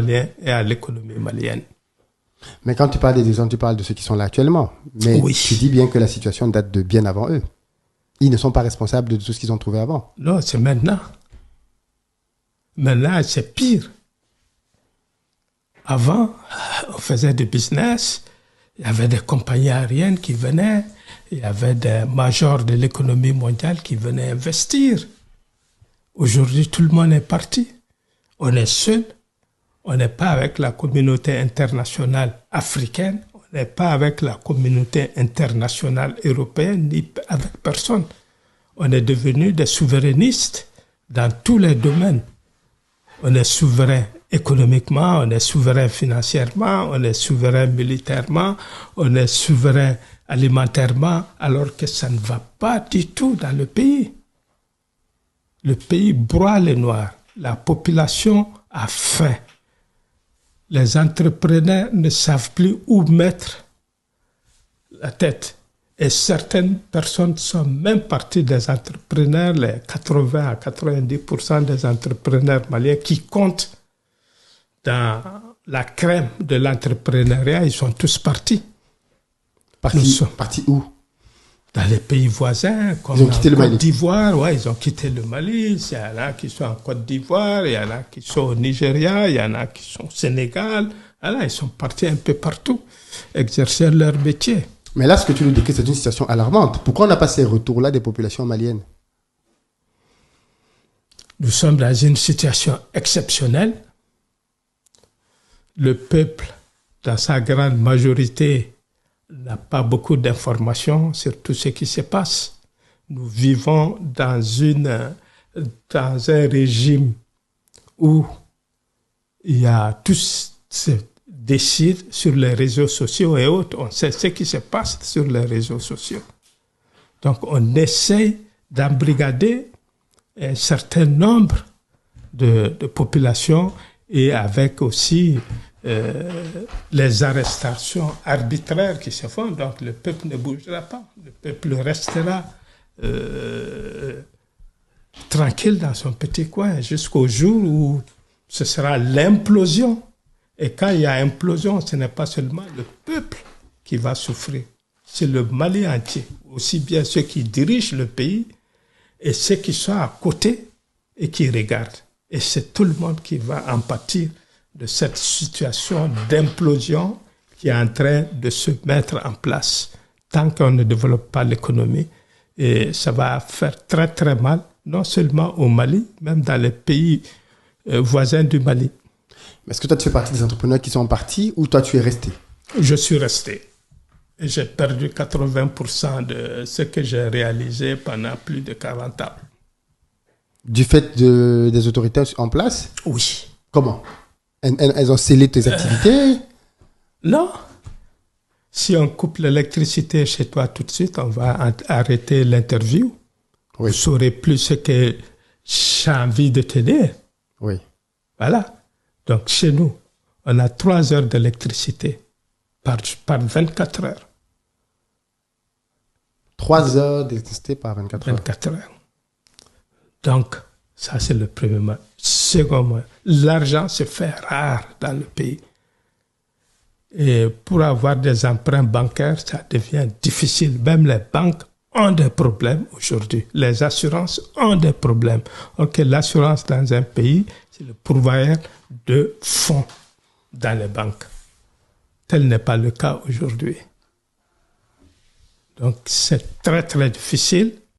malien et à l'économie malienne. Mais quand tu parles des exemples, tu parles de ceux qui sont là actuellement. Mais Oui. tu dis bien que la situation date de bien avant eux. Ils ne sont pas responsables de tout ce qu'ils ont trouvé avant. Non, c'est maintenant. Maintenant, c'est pire. Avant, on faisait du business, il y avait des compagnies aériennes qui venaient, il y avait des majors de l'économie mondiale qui venaient investir. Aujourd'hui, tout le monde est parti. On est seul. On n'est pas avec la communauté internationale africaine. On n'est pas avec la communauté internationale européenne, ni avec personne. On est devenus des souverainistes dans tous les domaines. On est souverain économiquement, on est souverain financièrement, on est souverain militairement, on est souverain alimentairement, alors que ça ne va pas du tout dans le pays. Le pays broie les Noirs. La population a faim. Les entrepreneurs ne savent plus où mettre la tête. Et certaines personnes sont même parties des entrepreneurs, les 80 à 90% des entrepreneurs maliens qui comptent dans la crème de l'entrepreneuriat, ils sont tous partis. Partis où? Dans les pays voisins, comme ils ont quitté le Mali. Côte d'Ivoire, ouais, ils ont quitté le Mali. Il y en a qui sont en Côte d'Ivoire, il y en a qui sont au Nigeria, il y en a qui sont au Sénégal. Voilà, ils sont partis un peu partout, exercer leur métier. Mais là, ce que tu nous décris, c'est une situation alarmante. Pourquoi on n'a pas ces retours-là des populations maliennes? Nous sommes dans une situation exceptionnelle. Le peuple, dans sa grande majorité, n'a pas beaucoup d'informations sur tout ce qui se passe. Nous vivons dans un régime où il y a tout se décide sur les réseaux sociaux et autres. On sait ce qui se passe sur les réseaux sociaux. Donc, on essaye d'embrigader un certain nombre de populations et avec aussi les arrestations arbitraires qui se font. Donc, le peuple ne bougera pas. Le peuple restera tranquille dans son petit coin jusqu'au jour où ce sera l'implosion. Et quand il y a implosion, ce n'est pas seulement le peuple qui va souffrir. C'est le Mali entier, aussi bien ceux qui dirigent le pays et ceux qui sont à côté et qui regardent. Et c'est tout le monde qui va en pâtir de cette situation d'implosion qui est en train de se mettre en place tant qu'on ne développe pas l'économie. Et ça va faire très très mal, non seulement au Mali, même dans les pays voisins du Mali. Est-ce que toi, tu fais partie des entrepreneurs qui sont partis ou toi, tu es resté? Je suis resté. Et j'ai perdu 80% de ce que j'ai réalisé pendant plus de 40 ans. Du fait des autorités en place? Oui. Comment? Elles ont scellé tes activités? Non. Si on coupe l'électricité chez toi tout de suite, on va arrêter l'interview. Oui. Vous ne saurez plus ce que j'ai envie de te dire. Oui. Voilà. Donc, chez nous, on a 3 heures d'électricité par 24 heures. 3 heures d'électricité par 24 heures. 24 heures. Donc, ça, c'est le premier mois. Second mois, l'argent se fait rare dans le pays. Et pour avoir des emprunts bancaires, ça devient difficile. Même les banques ont des problèmes aujourd'hui. Les assurances ont des problèmes. Donc, l'assurance dans un pays, c'est le pourvoyeur de fonds dans les banques. Tel n'est pas le cas aujourd'hui. Donc, c'est très, très difficile.